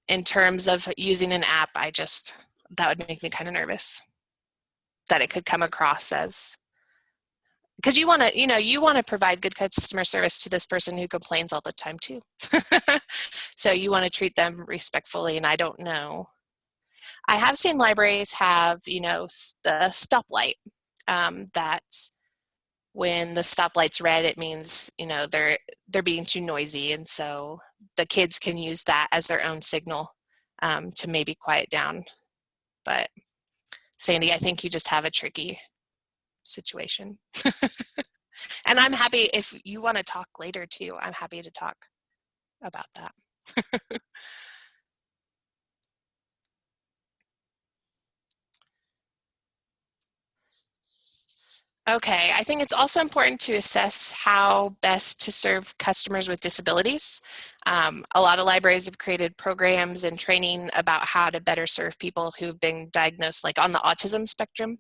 B: in terms of using an app, that would make me kind of nervous that it could come across as, because you want to provide good customer service to this person who complains all the time too. So you want to treat them respectfully. And I don't know, I have seen libraries have, the stoplight, that when the stoplight's red, it means, they're being too noisy. And so the kids can use that as their own signal to maybe quiet down. But Sandy, I think you just have a tricky situation. And I'm happy if you want to talk later too. I'm happy to talk about that. Okay, I think it's also important to assess how best to serve customers with disabilities. A lot of libraries have created programs and training about how to better serve people who've been diagnosed like on the autism spectrum.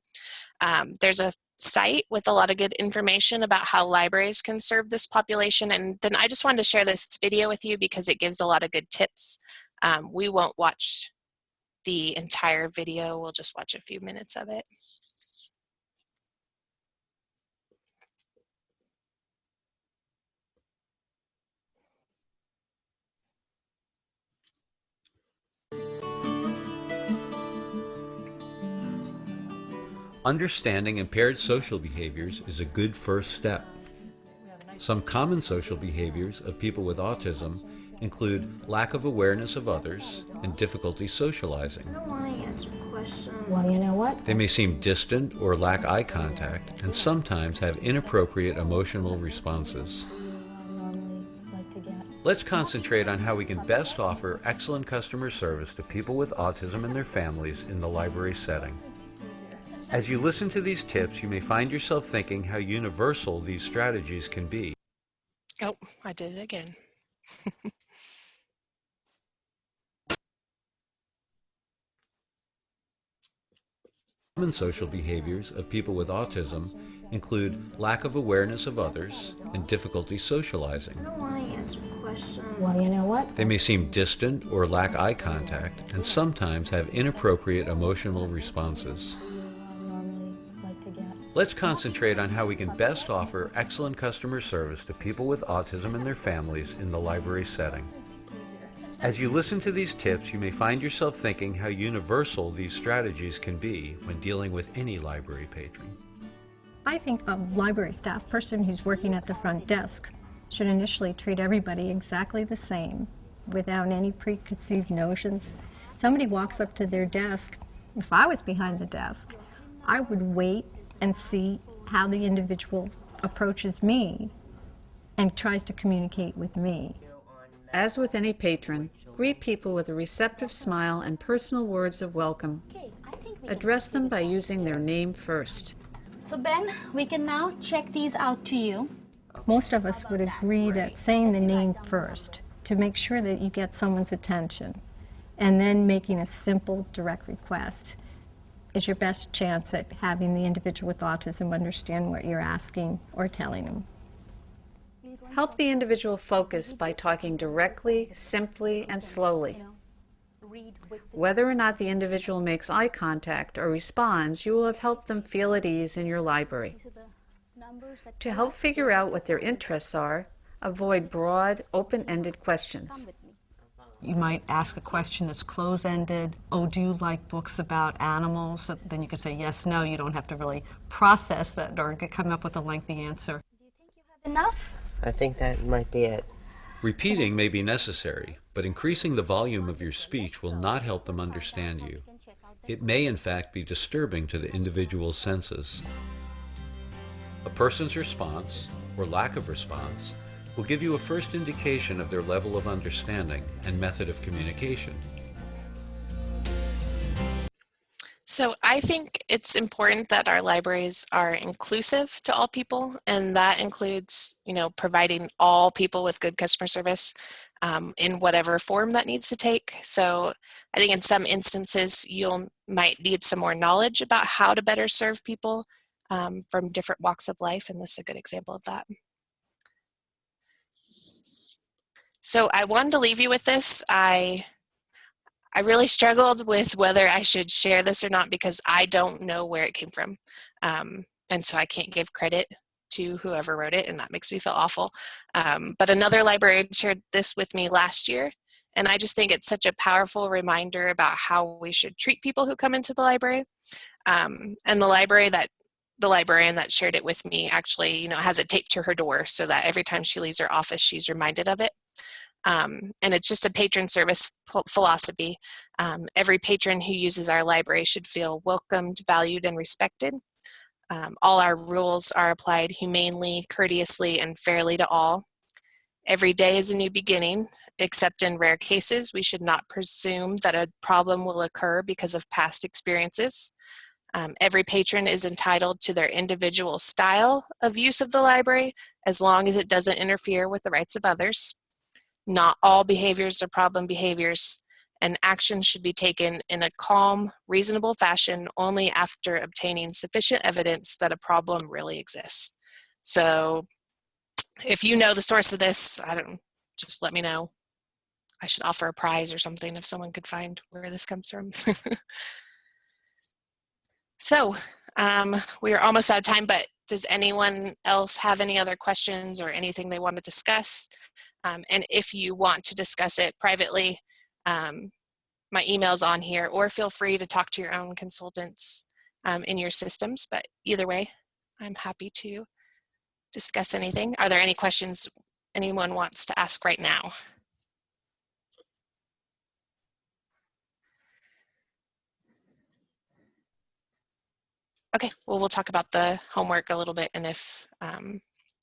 B: There's a site with a lot of good information about how libraries can serve this population. And then I just wanted to share this video with you because it gives a lot of good tips. We won't watch the entire video, we'll just watch a few minutes of it.
E: Understanding impaired social behaviors is a good first step. Some common social behaviors of people with autism include lack of awareness of others and difficulty socializing.
F: I don't want to answer questions.
D: Well, you know what?
E: They may seem distant or lack eye contact and sometimes have inappropriate emotional responses. Let's concentrate on how we can best offer excellent customer service to people with autism and their families in the library setting. As you listen to these tips, you may find yourself thinking how universal these strategies can be.
B: Oh, I did it again.
E: Common social behaviors of people with autism include lack of awareness of others and difficulty socializing.
F: I don't want to answer questions.
D: Well, you know what?
E: They may seem distant or lack eye contact and sometimes have inappropriate emotional responses. Let's concentrate on how we can best offer excellent customer service to people with autism and their families in the library setting. As you listen to these tips, you may find yourself thinking how universal these strategies can be when dealing with any library patron.
G: I think a library staff person who's working at the front desk should initially treat everybody exactly the same without any preconceived notions. Somebody walks up to their desk, if I was behind the desk, I would wait and see how the individual approaches me and tries to communicate with me.
H: As with any patron, greet people with a receptive smile and personal words of welcome. Address them by using their name first.
I: So Ben, we can now check these out to you.
G: Most of us would agree that saying the name first to make sure that you get someone's attention and then making a simple, direct request is your best chance at having the individual with autism understand what you're asking or telling them.
H: Help the individual focus by talking directly, simply, and slowly. Whether or not the individual makes eye contact or responds, you will have helped them feel at ease in your library. To help figure out what their interests are, avoid broad, open-ended questions.
J: You might ask a question that's close-ended. Oh, do you like books about animals? So then you could say yes, no. You don't have to really process it or come up with a lengthy answer.
I: Enough?
K: I think that might be it.
E: Repeating may be necessary, but increasing the volume of your speech will not help them understand you. It may in fact be disturbing to the individual's senses. A person's response, or lack of response, will give you a first indication of their level of understanding and method of communication.
B: So I think it's important that our libraries are inclusive to all people, and that includes, providing all people with good customer service in whatever form that needs to take. So I think in some instances you might need some more knowledge about how to better serve people from different walks of life, and this is a good example of that. So I wanted to leave you with this. I really struggled with whether I should share this or not because I don't know where it came from. And so I can't give credit to whoever wrote it, and that makes me feel awful. But another librarian shared this with me last year, and I just think it's such a powerful reminder about how we should treat people who come into the library. And the librarian that shared it with me actually, has it taped to her door so that every time she leaves her office, she's reminded of it. And it's just a patron service philosophy. Every patron who uses our library should feel welcomed, valued, and respected. All our rules are applied humanely, courteously, and fairly to all. Every day is a new beginning, except in rare cases. We should not presume that a problem will occur because of past experiences. Every patron is entitled to their individual style of use of the library, as long as it doesn't interfere with the rights of others. Not all behaviors are problem behaviors, and action should be taken in a calm, reasonable fashion only after obtaining sufficient evidence that a problem really exists. So if you know the source of this, just let me know. I should offer a prize or something if someone could find where this comes from. So we are almost out of time, but does anyone else have any other questions or anything they want to discuss? And if you want to discuss it privately, my email's on here, or feel free to talk to your own consultants in your systems, but either way, I'm happy to discuss anything. Are there any questions anyone wants to ask right now? Okay, well, we'll talk about the homework a little bit, and if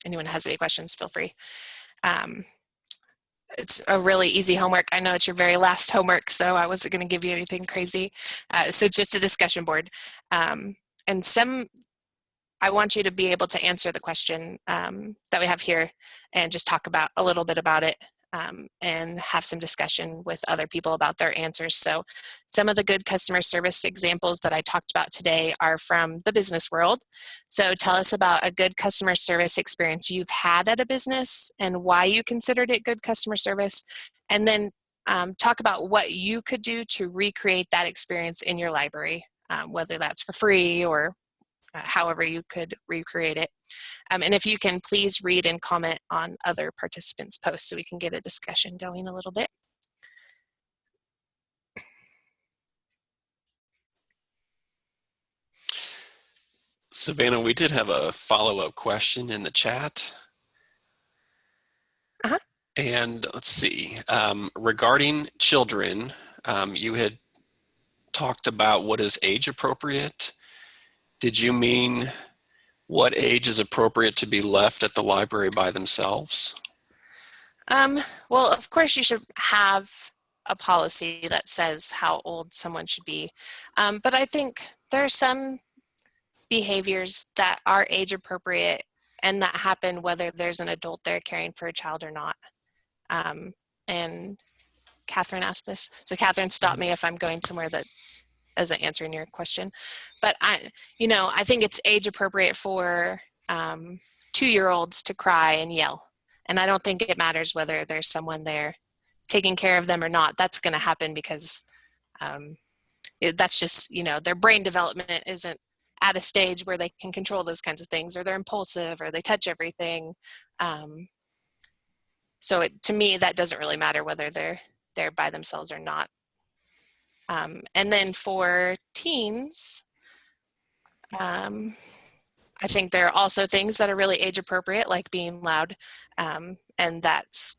B: anyone has any questions, feel free. It's a really easy homework. I know it's your very last homework, so I wasn't going to give you anything crazy. So it's just a discussion board. And I want you to be able to answer the question that we have here and just talk about a little bit about it and have some discussion with other people about their answers. So some of the good customer service examples that I talked about today are from the business world. So tell us about a good customer service experience you've had at a business and why you considered it good customer service. And then talk about what you could do to recreate that experience in your library, whether that's for free or however you could recreate it. And if you can, please read and comment on other participants' posts so we can get a discussion going a little bit.
A: Savannah, we did have a follow-up question in the chat. And let's see, regarding children, you had talked about what is age appropriate. Did you mean what age is appropriate to be left at the library by themselves?
B: Well, of course you should have a policy that says how old someone should be. But I think there are some behaviors that are age appropriate and that happen whether there's an adult there caring for a child or not. And Catherine asked this. So Catherine, stop me if I'm going somewhere that isn't answering your question. But I think it's age appropriate for 2-year-olds to cry and yell. And I don't think it matters whether there's someone there taking care of them or not. That's going to happen because that's just, their brain development isn't at a stage where they can control those kinds of things, or they're impulsive, or they touch everything. So to me, that doesn't really matter whether they're there by themselves or not. And then for teens, I think there are also things that are really age appropriate, like being loud, and that's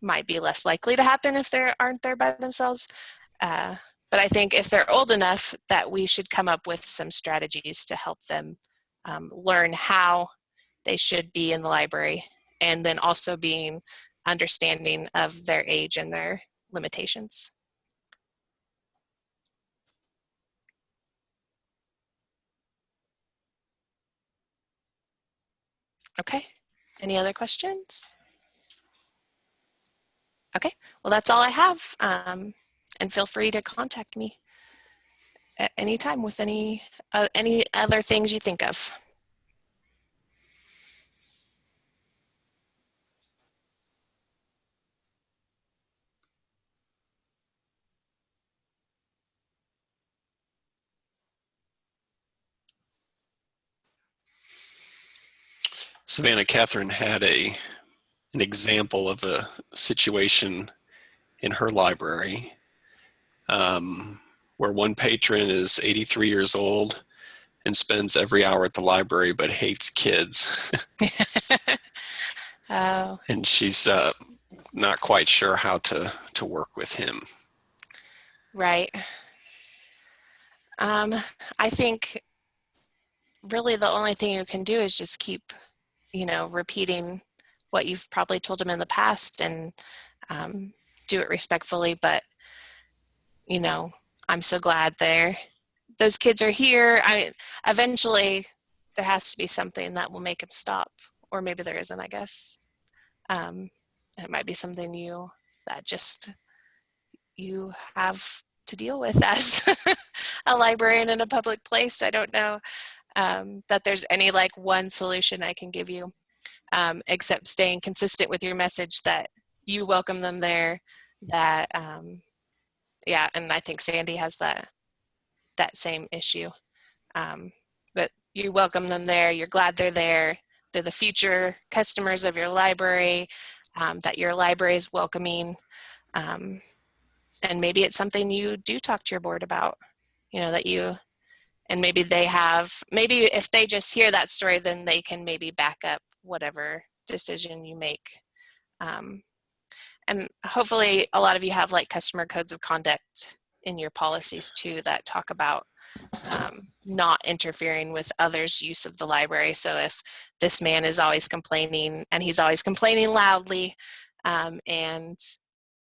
B: might be less likely to happen if they aren't there by themselves. But I think if they're old enough, that we should come up with some strategies to help them learn how they should be in the library, and then also being understanding of their age and their limitations. Okay, any other questions? Okay, well, that's all I have. And feel free to contact me at any time with any other things you think of.
A: Savannah, Catherine had an example of a situation in her library where one patron is 83 years old and spends every hour at the library but hates kids.
B: Oh.
A: And she's not quite sure how to work with him.
B: Right. I think really the only thing you can do is just keep, repeating what you've probably told him in the past, and do it respectfully. But, I'm so glad those kids are here. Eventually there has to be something that will make him stop, or maybe there isn't, I guess. It might be something that you have to deal with as a librarian in a public place. I don't know that there's any one solution I can give you, except staying consistent with your message that you welcome them there, that yeah, and I think Sandy has that same issue. But you welcome them there, you're glad they're there, they're the future customers of your library, that your library is welcoming, and maybe it's something you do talk to your board about, that you And maybe they have, maybe if they just hear that story, then they can maybe back up whatever decision you make. And hopefully a lot of you have like customer codes of conduct in your policies too that talk about not interfering with others' use of the library. So if this man is always complaining and he's always complaining loudly and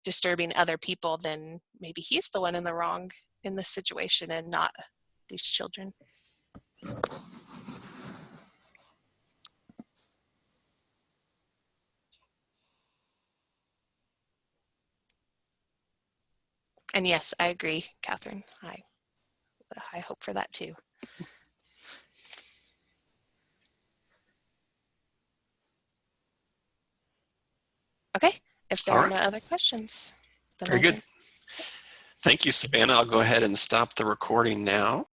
B: disturbing other people, then maybe he's the one in the wrong in this situation and not these children. And yes, I agree, Catherine. I hope for that too. Okay, if there
A: All
B: are
A: right.
B: no other questions. Then
A: Very
B: I
A: good.
B: think-
A: Thank you, Savannah. I'll go ahead and stop the recording now.